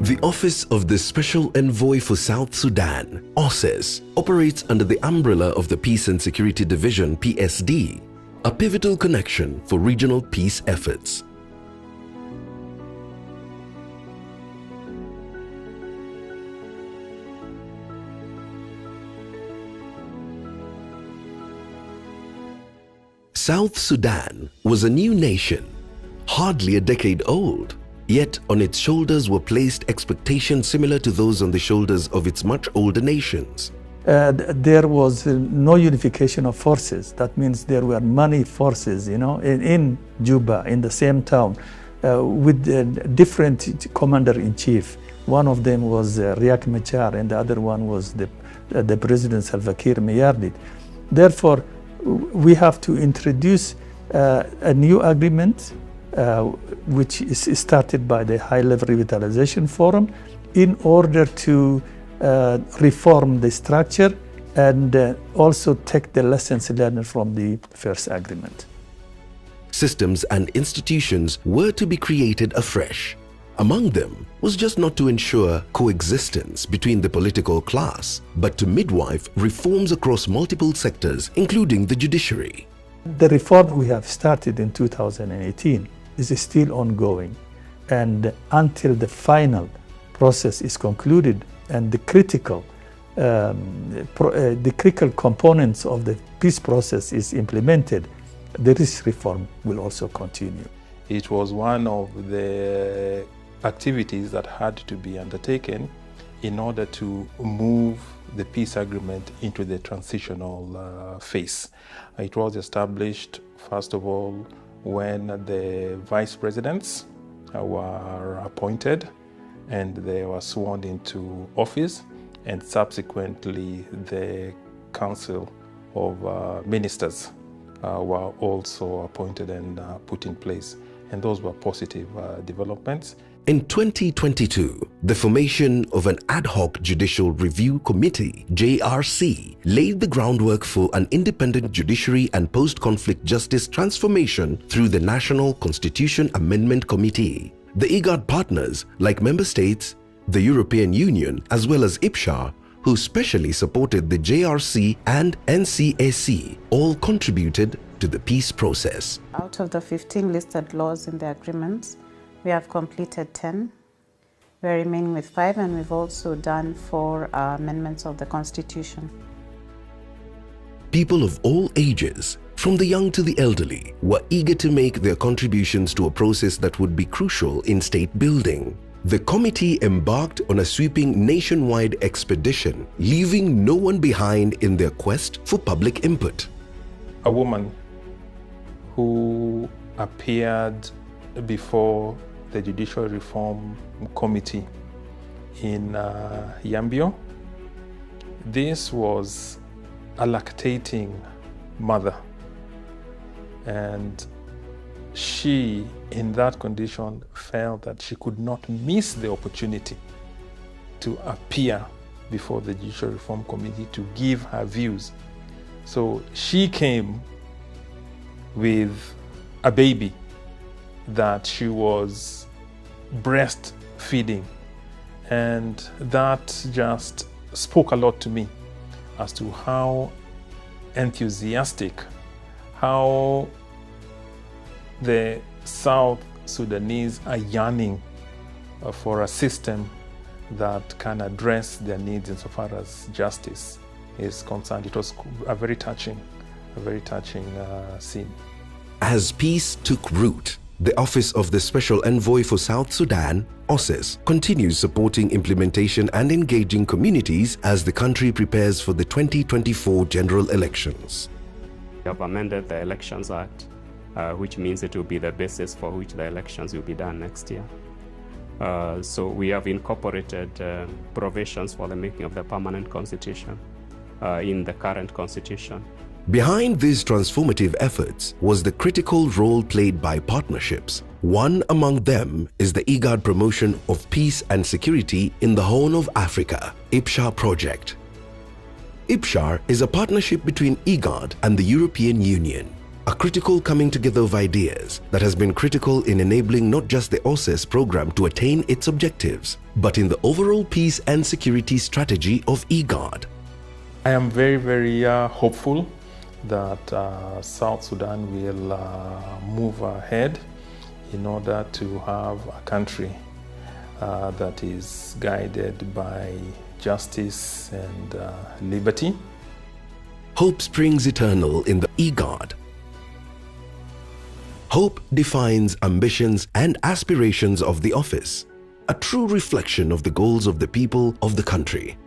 The Office of the Special Envoy for South Sudan, OSESS, operates under the umbrella of the Peace and Security Division, PSD, a pivotal connection for regional peace efforts. South Sudan was a new nation, hardly a decade old, yet on its shoulders were placed expectations similar to those on the shoulders of its much older nations. There was no unification of forces. That means there were many forces, in Juba, in the same town, with different commander-in-chief. One of them was Riek Machar, and the other one was the President Salva Kiir Mayardit. Therefore, we have to introduce a new agreement, which is started by the High-Level Revitalization Forum, in order to reform the structure and also take the lessons learned from the first agreement. Systems and institutions were to be created afresh. Among them was just not to ensure coexistence between the political class, but to midwife reforms across multiple sectors, including the judiciary. The reform we have started in 2018 is still ongoing, and until the final process is concluded and the critical components of the peace process is implemented, this reform will also continue. It was one of the activities that had to be undertaken in order to move the peace agreement into the transitional phase. It was established, first of all, when the vice presidents were appointed and they were sworn into office, and subsequently the Council of Ministers were also appointed and put in place. And those were positive developments. In 2022, the formation of an ad hoc judicial review committee, JRC, laid the groundwork for an independent judiciary and post-conflict justice transformation through the National Constitution Amendment Committee. The IGAD partners, like member states, the European Union, as well as IPSHA, who specially supported the JRC and NCAC, all contributed to the peace process. Out of the 15 listed laws in the agreements, we have completed 10. We're remaining with 5, and we've also done 4 amendments of the Constitution. People of all ages, from the young to the elderly, were eager to make their contributions to a process that would be crucial in state building. The committee embarked on a sweeping nationwide expedition, leaving no one behind in their quest for public input. A woman who appeared before the Judicial Reform Committee in Yambio. This was a lactating mother, and she, in that condition, felt that she could not miss the opportunity to appear before the Judicial Reform Committee to give her views. So she came with a baby that she was breastfeeding, and that just spoke a lot to me as to how enthusiastic, how the South Sudanese are yearning for a system that can address their needs insofar as justice is concerned. It was a very touching scene. As peace took root, the Office of the Special Envoy for South Sudan, OSESS, continues supporting implementation and engaging communities as the country prepares for the 2024 general elections. We have amended the Elections Act, which means it will be the basis for which the elections will be done next year. So we have incorporated provisions for the making of the permanent constitution in the current constitution. Behind these transformative efforts was the critical role played by partnerships. One among them is the IGAD promotion of peace and security in the Horn of Africa, IPSHA project. IPSHA is a partnership between IGAD and the European Union, a critical coming together of ideas that has been critical in enabling not just the OSESS program to attain its objectives, but in the overall peace and security strategy of IGAD. I am very, very hopeful that South Sudan will move ahead in order to have a country that is guided by justice and liberty. Hope springs eternal in the IGAD. Hope defines ambitions and aspirations of the office, a true reflection of the goals of the people of the country.